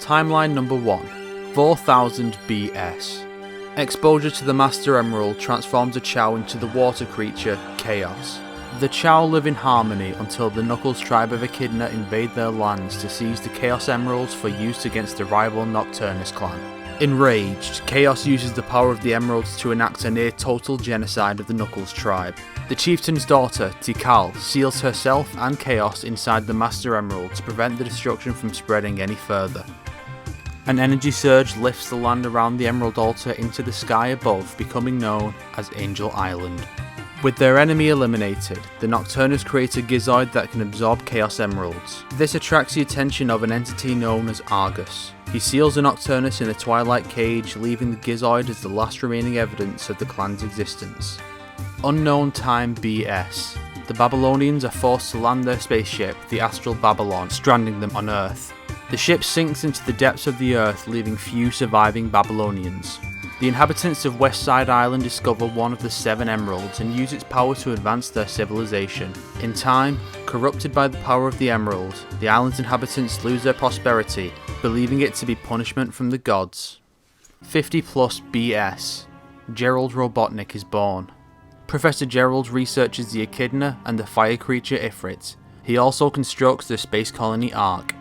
Timeline number 1, 4000 BS. Exposure to the Master Emerald transforms a Chow into the water creature, Chaos. The Chow live in harmony until the Knuckles tribe of Echidna invade their lands to seize the Chaos Emeralds for use against the rival Nocturnus clan. Enraged, Chaos uses the power of the Emeralds to enact a near-total genocide of the Knuckles tribe. The chieftain's daughter, Tikal, seals herself and Chaos inside the Master Emerald to prevent the destruction from spreading any further. An energy surge lifts the land around the Emerald Altar into the sky above, becoming known as Angel Island. With their enemy eliminated, the Nocturnus creates a Gizoid that can absorb Chaos Emeralds. This attracts the attention of an entity known as Argus. He seals the Nocturnus in a twilight cage, leaving the Gizoid as the last remaining evidence of the clan's existence. Unknown Time BS. The Babylonians are forced to land their spaceship, the Astral Babylon, stranding them on Earth. The ship sinks into the depths of the Earth, leaving few surviving Babylonians. The inhabitants of West Side Island discover one of the 7 emeralds and use its power to advance their civilization. In time, corrupted by the power of the emerald, the island's inhabitants lose their prosperity, believing it to be punishment from the gods. 50 plus BS. Gerald Robotnik is born. Professor Gerald researches the Echidna and the fire creature Ifrit. He also constructs the space colony Ark.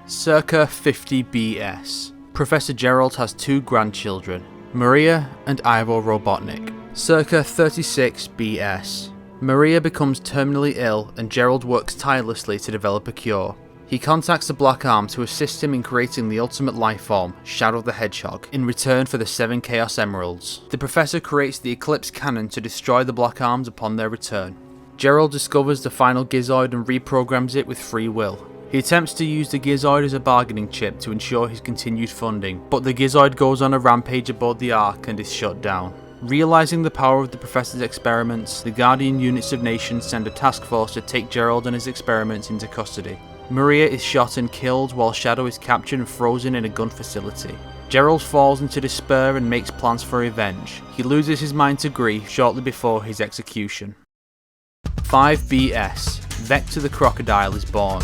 Circa 50 BS. Professor Gerald has 2 grandchildren, Maria and Ivo Robotnik. Circa 36 BS. Maria becomes terminally ill and Gerald works tirelessly to develop a cure. He contacts the Black Arm to assist him in creating the ultimate life form, Shadow the Hedgehog, in return for the 7 Chaos Emeralds. The Professor creates the Eclipse Cannon to destroy the Black Arms upon their return. Gerald discovers the final Gizoid and reprograms it with free will. He attempts to use the Gizoid as a bargaining chip to ensure his continued funding, but the Gizoid goes on a rampage aboard the Ark and is shut down. Realizing the power of the Professor's experiments, the Guardian units of nations send a task force to take Gerald and his experiments into custody. Maria is shot and killed while Shadow is captured and frozen in a gun facility. Gerald falls into despair and makes plans for revenge. He loses his mind to grief shortly before his execution. 5 BS. Vector the Crocodile is born.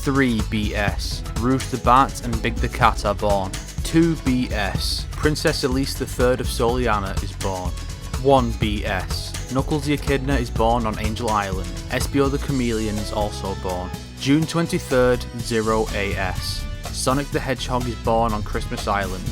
3 BS. Ruth the Bat and Big the Cat are born. 2 BS. Princess Elise III of Soliana is born. 1 BS. Knuckles the Echidna is born on Angel Island. Espio the Chameleon is also born. June 23rd, 0 AS. Sonic the Hedgehog is born on Christmas Island.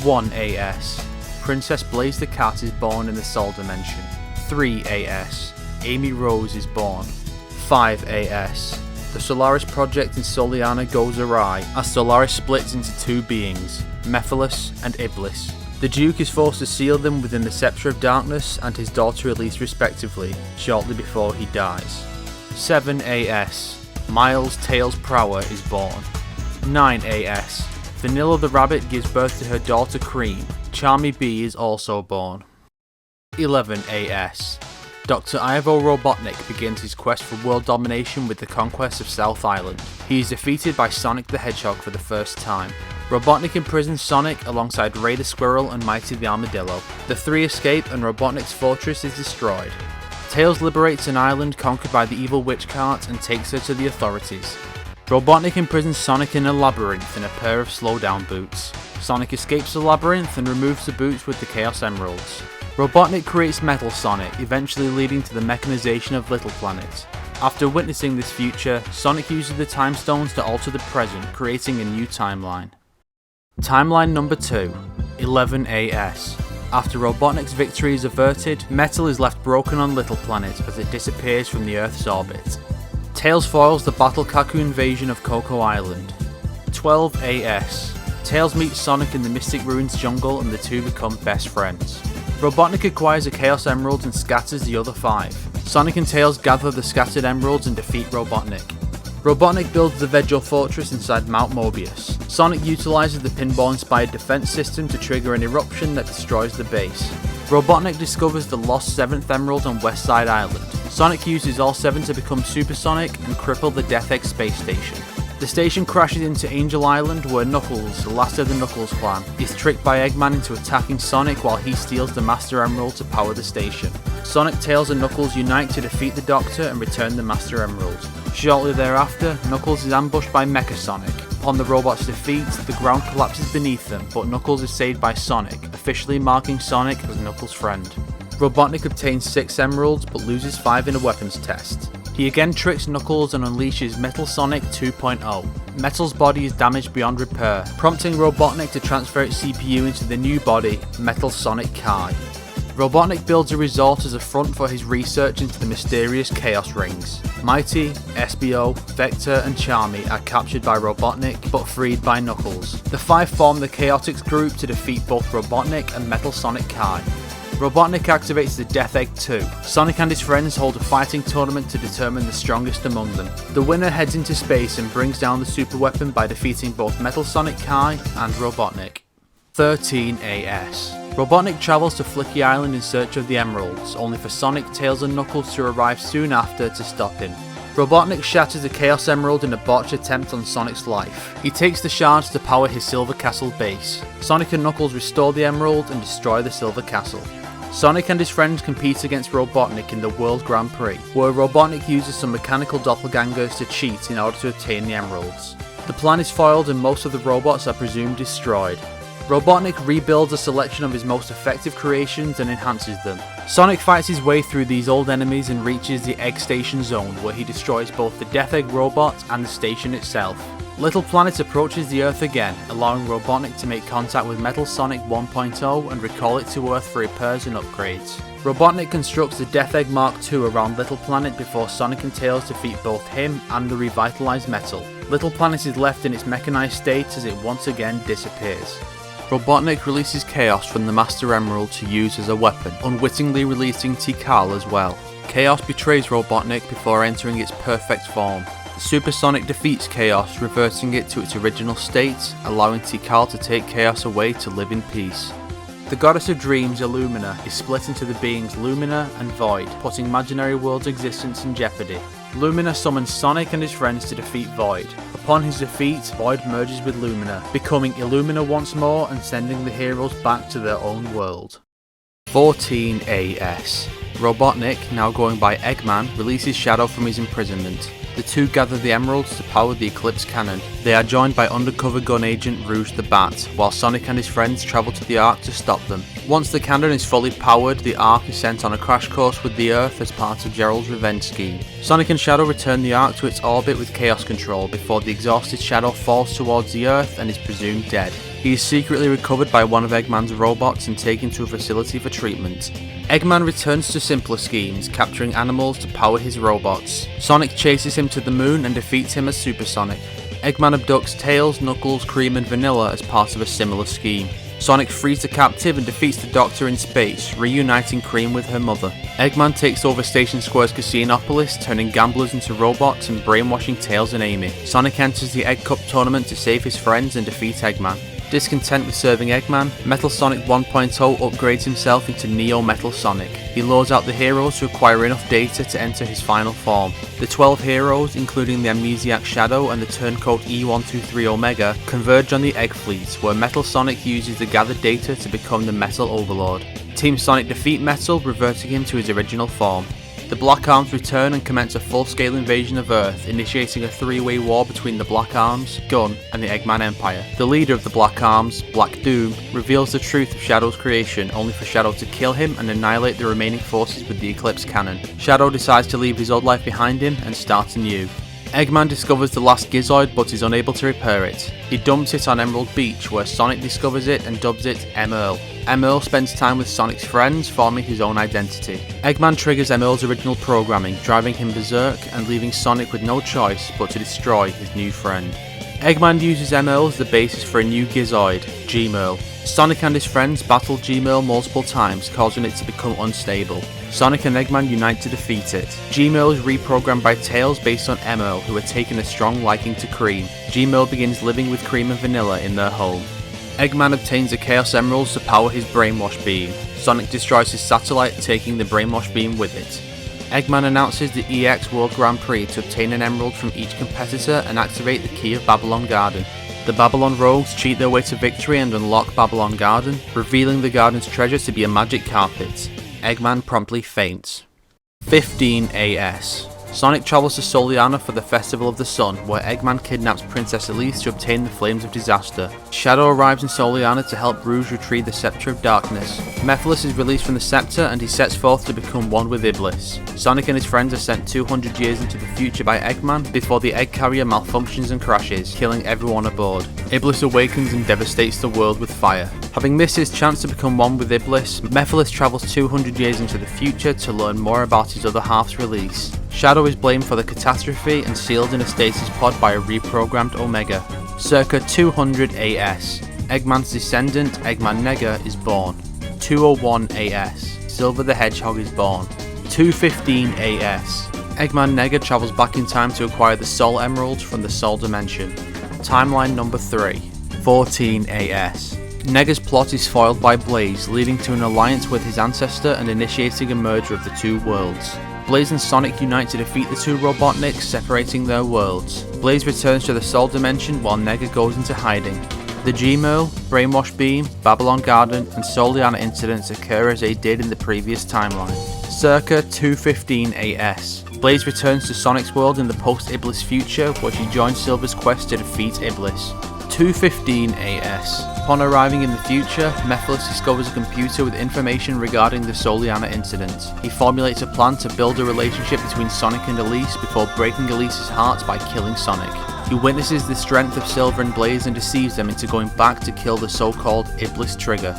1 AS. Princess Blaze the Cat is born in the Sol Dimension. 3 AS. Amy Rose is born. 5 AS. The Solaris project in Soliana goes awry as Solaris splits into 2 beings, Mephiles and Iblis. The Duke is forced to seal them within the Scepter of Darkness and his daughter Elise respectively, shortly before he dies. 7 AS. Miles Tails Prower is born. 9 AS. Vanilla the Rabbit gives birth to her daughter Cream. Charmy Bee is also born. 11 AS. Dr. Ivo Robotnik begins his quest for world domination with the conquest of South Island. He is defeated by Sonic the Hedgehog for the first time. Robotnik imprisons Sonic alongside Ray the Squirrel and Mighty the Armadillo. The 3 escape and Robotnik's fortress is destroyed. Tails liberates an island conquered by the evil witch cart and takes her to the authorities. Robotnik imprisons Sonic in a labyrinth in a pair of slowdown boots. Sonic escapes the labyrinth and removes the boots with the Chaos Emeralds. Robotnik creates Metal Sonic, eventually leading to the mechanization of Little Planet. After witnessing this future, Sonic uses the Time Stones to alter the present, creating a new timeline. Timeline number 2, 11 AS. After Robotnik's victory is averted, Metal is left broken on Little Planet as it disappears from the Earth's orbit. Tails foils the Battle Kaku invasion of Coco Island. 12 AS. Tails meets Sonic in the Mystic Ruins jungle and the 2 become best friends. Robotnik acquires a Chaos Emerald and scatters the other 5. Sonic and Tails gather the scattered emeralds and defeat Robotnik. Robotnik builds the Vegel Fortress inside Mount Mobius. Sonic utilizes the pinball-inspired defense system to trigger an eruption that destroys the base. Robotnik discovers the lost 7th Emerald on West Side Island. Sonic uses all 7 to become Supersonic and cripple the Death Egg space station. The station crashes into Angel Island where Knuckles, the last of the Knuckles clan, is tricked by Eggman into attacking Sonic while he steals the Master Emerald to power the station. Sonic, Tails and Knuckles unite to defeat the Doctor and return the Master Emerald. Shortly thereafter, Knuckles is ambushed by Mecha Sonic. Upon the robot's defeat, the ground collapses beneath them, but Knuckles is saved by Sonic, officially marking Sonic as Knuckles' friend. Robotnik obtains 6 emeralds but loses 5 in a weapons test. He again tricks Knuckles and unleashes Metal Sonic 2.0. Metal's body is damaged beyond repair, prompting Robotnik to transfer its CPU into the new body, Metal Sonic Kai. Robotnik builds a resort as a front for his research into the mysterious Chaos Rings. Mighty, SBO, Vector and Charmy are captured by Robotnik but freed by Knuckles. The 5 form the Chaotix group to defeat both Robotnik and Metal Sonic Kai. Robotnik activates the Death Egg 2. Sonic and his friends hold a fighting tournament to determine the strongest among them. The winner heads into space and brings down the super weapon by defeating both Metal Sonic Kai and Robotnik. 13 AS. Robotnik travels to Flicky Island in search of the emeralds, only for Sonic, Tails and Knuckles to arrive soon after to stop him. Robotnik shatters the Chaos Emerald in a botched attempt on Sonic's life. He takes the shards to power his Silver Castle base. Sonic and Knuckles restore the emerald and destroy the Silver Castle. Sonic and his friends compete against Robotnik in the World Grand Prix, where Robotnik uses some mechanical doppelgangers to cheat in order to obtain the emeralds. The plan is foiled and most of the robots are presumed destroyed. Robotnik rebuilds a selection of his most effective creations and enhances them. Sonic fights his way through these old enemies and reaches the Egg Station Zone, where he destroys both the Death Egg robot and the station itself. Little Planet approaches the Earth again, allowing Robotnik to make contact with Metal Sonic 1.0 and recall it to Earth for repairs and upgrades. Robotnik constructs the Death Egg Mark II around Little Planet before Sonic and Tails defeat both him and the revitalized Metal. Little Planet is left in its mechanized state as it once again disappears. Robotnik releases Chaos from the Master Emerald to use as a weapon, unwittingly releasing Tikal as well. Chaos betrays Robotnik before entering its perfect form. Supersonic defeats Chaos, reverting it to its original state, allowing Tikal to take Chaos away to live in peace. The goddess of dreams, Illumina, is split into the beings Lumina and Void, putting Imaginary World's existence in jeopardy. Lumina summons Sonic and his friends to defeat Void. Upon his defeat, Void merges with Lumina, becoming Illumina once more and sending the heroes back to their own world. 14 AS. Robotnik, now going by Eggman, releases Shadow from his imprisonment. The two gather the emeralds to power the Eclipse cannon. They are joined by undercover gun agent Rouge the Bat, while Sonic and his friends travel to the Ark to stop them. Once the cannon is fully powered, the Ark is sent on a crash course with the Earth as part of Gerald's revenge scheme. Sonic and Shadow return the Ark to its orbit with Chaos Control before the exhausted Shadow falls towards the Earth and is presumed dead. He is secretly recovered by one of Eggman's robots and taken to a facility for treatment. Eggman returns to simpler schemes, capturing animals to power his robots. Sonic chases him to the moon and defeats him as Supersonic. Eggman abducts Tails, Knuckles, Cream and Vanilla as part of a similar scheme. Sonic frees the captive and defeats the Doctor in space, reuniting Cream with her mother. Eggman takes over Station Square's Casinopolis, turning gamblers into robots and brainwashing Tails and Amy. Sonic enters the Egg Cup tournament to save his friends and defeat Eggman. Discontent with serving Eggman, Metal Sonic 1.0 upgrades himself into Neo Metal Sonic. He lures out the heroes to acquire enough data to enter his final form. The 12 heroes, including the Amnesiac Shadow and the turncoat E123 Omega, converge on the Egg Fleet, where Metal Sonic uses the gathered data to become the Metal Overlord. Team Sonic defeat Metal, reverting him to his original form. The Black Arms return and commence a full-scale invasion of Earth, initiating a three-way war between the Black Arms, Gun, and the Eggman Empire. The leader of the Black Arms, Black Doom, reveals the truth of Shadow's creation, only for Shadow to kill him and annihilate the remaining forces with the Eclipse cannon. Shadow decides to leave his old life behind him and start anew. Eggman discovers the last Gizoid but is unable to repair it. He dumps it on Emerald Beach, where Sonic discovers it and dubs it M-Earl. M-Earl spends time with Sonic's friends, forming his own identity. Eggman triggers M-Earl's original programming, driving him berserk and leaving Sonic with no choice but to destroy his new friend. Eggman uses M-Earl as the basis for a new Gizoid, G-Merl. Sonic and his friends battle G-Merl multiple times, causing it to become unstable. Sonic and Eggman unite to defeat it. G-Merl is reprogrammed by Tails based on M-Earl, who had taken a strong liking to Cream. G-Merl begins living with Cream and Vanilla in their home. Eggman obtains the Chaos Emeralds to power his Brainwash Beam. Sonic destroys his satellite, taking the Brainwash Beam with it. Eggman announces the EX World Grand Prix to obtain an emerald from each competitor and activate the key of Babylon Garden. The Babylon Rogues cheat their way to victory and unlock Babylon Garden, revealing the garden's treasure to be a magic carpet. Eggman promptly faints. 15 AS. Sonic travels to Soliana for the Festival of the Sun, where Eggman kidnaps Princess Elise to obtain the Flames of Disaster. Shadow arrives in Soliana to help Rouge retrieve the Scepter of Darkness. Mephiles is released from the Scepter and he sets forth to become one with Iblis. Sonic and his friends are sent 200 years into the future by Eggman before the egg carrier malfunctions and crashes, killing everyone aboard. Iblis awakens and devastates the world with fire. Having missed his chance to become one with Iblis, Mephiles travels 200 years into the future to learn more about his other half's release. Shadow is blamed for the catastrophe and sealed in a stasis pod by a reprogrammed Omega. Circa 200 AS, Eggman's descendant, Eggman Nega, is born. 201 AS, Silver the Hedgehog is born. 215 AS, Eggman Nega travels back in time to acquire the Soul Emeralds from the Soul Dimension. Timeline number 3. 14 AS. Nega's plot is foiled by Blaze, leading to an alliance with his ancestor and initiating a merger of the two worlds. Blaze and Sonic unite to defeat the two Robotniks, separating their worlds. Blaze returns to the Soul Dimension while Nega goes into hiding. The G-Merle, Brainwash Beam, Babylon Garden and Soliana incidents occur as they did in the previous timeline. Circa 215 AS. Blaze returns to Sonic's world in the post-Iblis future, where she joins Silver's quest to defeat Iblis. 215 AS. Upon arriving in the future, Mephiles discovers a computer with information regarding the Soliana incident. He formulates a plan to build a relationship between Sonic and Elise before breaking Elise's heart by killing Sonic. He witnesses the strength of Silver and Blaze and deceives them into going back to kill the so-called Iblis Trigger.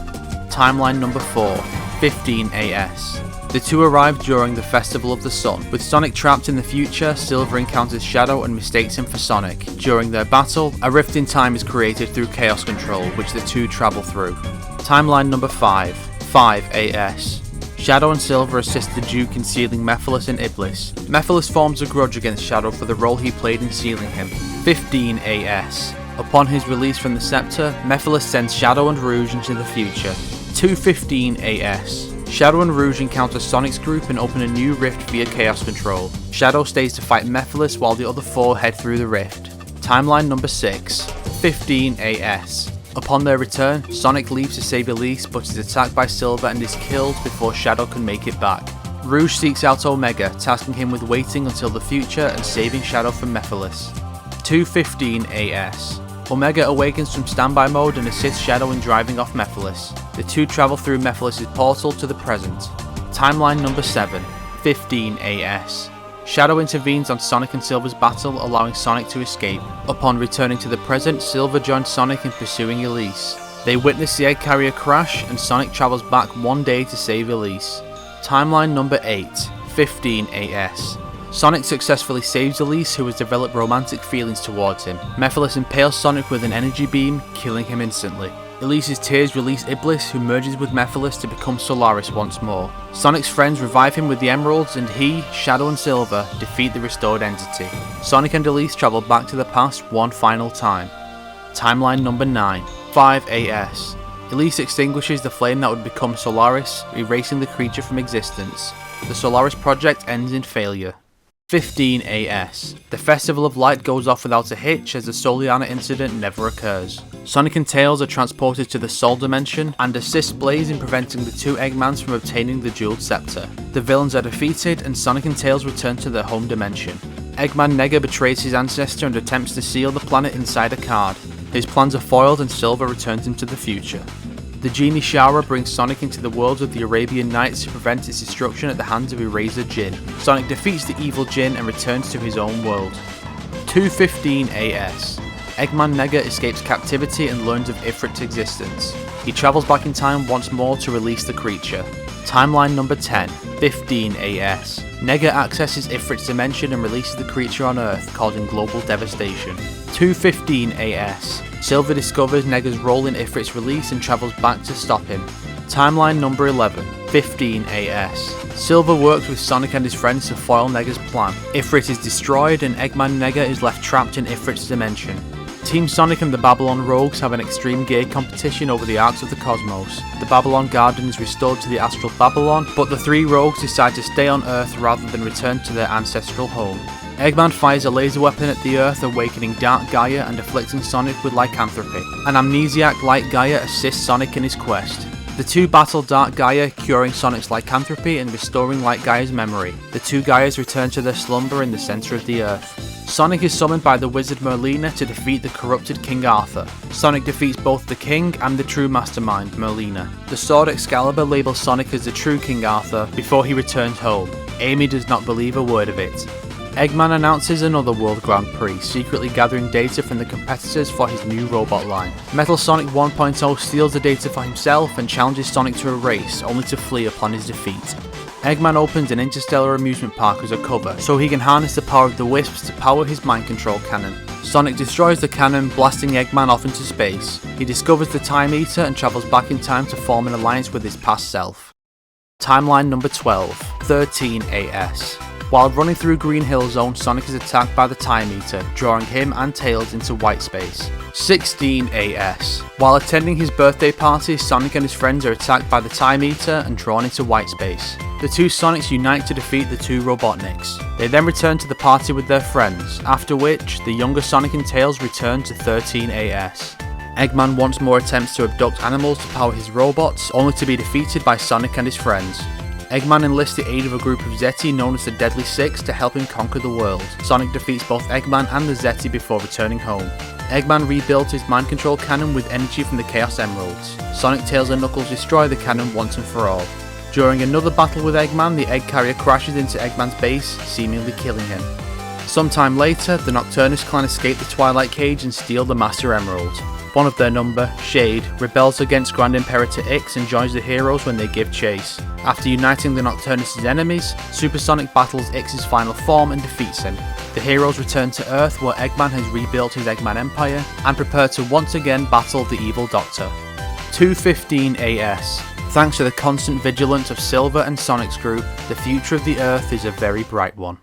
Timeline number 4. 15 AS. The two arrive during the Festival of the Sun. With Sonic trapped in the future, Silver encounters Shadow and mistakes him for Sonic. During their battle, a rift in time is created through Chaos Control, which the two travel through. Timeline number 5. 5 AS. Shadow and Silver assist the Duke in sealing Mephiles and Iblis. Mephiles forms a grudge against Shadow for the role he played in sealing him. 15 AS. Upon his release from the Scepter, Mephiles sends Shadow and Rouge into the future. 215 AS. Shadow and Rouge encounter Sonic's group and open a new rift via Chaos Control. Shadow stays to fight Mephiles while the other four head through the rift. Timeline number 6. 15 AS. Upon their return, Sonic leaves to save Elise but is attacked by Silver and is killed before Shadow can make it back. Rouge seeks out Omega, tasking him with waiting until the future and saving Shadow from Mephiles. 215 AS. Omega awakens from standby mode and assists Shadow in driving off Mephiles. The two travel through Mephiles' portal to the present. Timeline number 7. 15 AS. Shadow intervenes on Sonic and Silver's battle, allowing Sonic to escape. Upon returning to the present, Silver joins Sonic in pursuing Elise. They witness the egg carrier crash and Sonic travels back one day to save Elise. Timeline number 8. 15 AS. Sonic successfully saves Elise, who has developed romantic feelings towards him. Mephiles impales Sonic with an energy beam, killing him instantly. Elise's tears release Iblis, who merges with Mephiles to become Solaris once more. Sonic's friends revive him with the emeralds and he, Shadow and Silver defeat the restored entity. Sonic and Elise travel back to the past one final time. Timeline number 9. 5 AS. Elise extinguishes the flame that would become Solaris, erasing the creature from existence. The Solaris project ends in failure. 15 AS. The Festival of Light goes off without a hitch as the Soliana incident never occurs. Sonic and Tails are transported to the Soul Dimension and assist Blaze in preventing the two Eggmans from obtaining the Jeweled Scepter. The villains are defeated and Sonic and Tails return to their home dimension. Eggman Nega betrays his ancestor and attempts to seal the planet inside a card. His plans are foiled and Silver returns him to the future. The Genie Shower brings Sonic into the worlds of the Arabian Nights to prevent its destruction at the hands of Eraser Jin. Sonic defeats the evil Jin and returns to his own world. 215 AS. Eggman Nega escapes captivity and learns of Ifrit's existence. He travels back in time once more to release the creature. Timeline number 10. 15 AS. Nega accesses Ifrit's dimension and releases the creature on Earth, causing global devastation. 215 AS. Silver discovers Nega's role in Ifrit's release and travels back to stop him. Timeline number 11. 15 AS. Silver works with Sonic and his friends to foil Nega's plan. Ifrit is destroyed and Eggman Nega is left trapped in Ifrit's dimension. Team Sonic and the Babylon Rogues have an extreme gear competition over the arcs of the cosmos. The Babylon Garden is restored to the astral Babylon, but the three rogues decide to stay on Earth rather than return to their ancestral home. Eggman fires a laser weapon at the Earth, awakening Dark Gaia and afflicting Sonic with lycanthropy. An amnesiac like Gaia assists Sonic in his quest. The two battle Dark Gaia, curing Sonic's lycanthropy and restoring Light Gaia's memory. The two Gaias return to their slumber in the centre of the Earth. Sonic is summoned by the wizard Merlina to defeat the corrupted King Arthur. Sonic defeats both the King and the true mastermind, Merlina. The sword Excalibur labels Sonic as the true King Arthur before he returns home. Amy does not believe a word of it. Eggman announces another World Grand Prix, secretly gathering data from the competitors for his new robot line. Metal Sonic 1.0 steals the data for himself and challenges Sonic to a race, only to flee upon his defeat. Eggman opens an interstellar amusement park as a cover, so he can harness the power of the Wisps to power his mind control cannon. Sonic destroys the cannon, blasting Eggman off into space. He discovers the Time Eater and travels back in time to form an alliance with his past self. Timeline number 12, 13AS. While running through Green Hill Zone, Sonic is attacked by the Time Eater, drawing him and Tails into white space. 16AS. While attending his birthday party, Sonic and his friends are attacked by the Time Eater and drawn into white space. The two Sonics unite to defeat the two Robotniks. They then return to the party with their friends, after which the younger Sonic and Tails return to 13AS. Eggman once more attempts to abduct animals to power his robots, only to be defeated by Sonic and his friends. Eggman enlists the aid of a group of Zeti known as the Deadly Six to help him conquer the world. Sonic defeats both Eggman and the Zeti before returning home. Eggman rebuilds his mind control cannon with energy from the Chaos Emeralds. Sonic, Tails and Knuckles destroy the cannon once and for all. During another battle with Eggman, the egg carrier crashes into Eggman's base, seemingly killing him. Sometime later, the Nocturnus clan escape the Twilight Cage and steal the Master Emerald. One of their number, Shade, rebels against Grand Imperator Ix and joins the heroes when they give chase. After uniting the Nocturnus' enemies, Supersonic battles Ix's final form and defeats him. The heroes return to Earth where Eggman has rebuilt his Eggman Empire and prepare to once again battle the evil Doctor. 215AS. Thanks to the constant vigilance of Silver and Sonic's group, the future of the Earth is a very bright one.